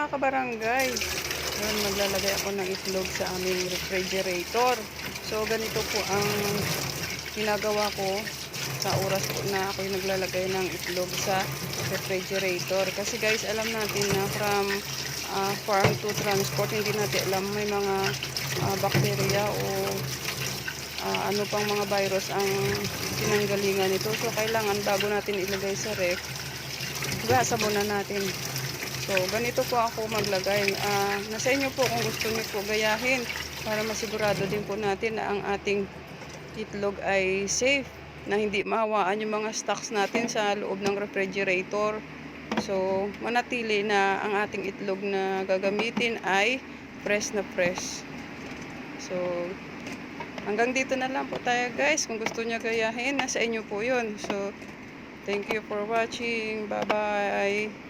mga kabarangay. Yun, maglalagay ako ng itlog sa aming refrigerator. So, ganito po ang ginagawa ko sa oras po na ako yung naglalagay ng itlog sa refrigerator. Kasi guys, alam natin na from farm to transport, hindi natin alam may mga bakterya o ano pang mga virus ang pinanggalingan nito. So, kailangan bago natin ilagay sa ref, hugasan muna natin. So, ganito po ako maglagay. Nasa inyo po kung gusto niyo po gayahin para masigurado din po natin na ang ating itlog ay safe, na hindi mahawaan yung mga stocks natin sa loob ng refrigerator. So, manatili na ang ating itlog na gagamitin ay fresh na fresh. So, hanggang dito na lang po tayo guys. Kung gusto niya gayahin, nasa inyo po yun. So, thank you for watching. Bye-bye.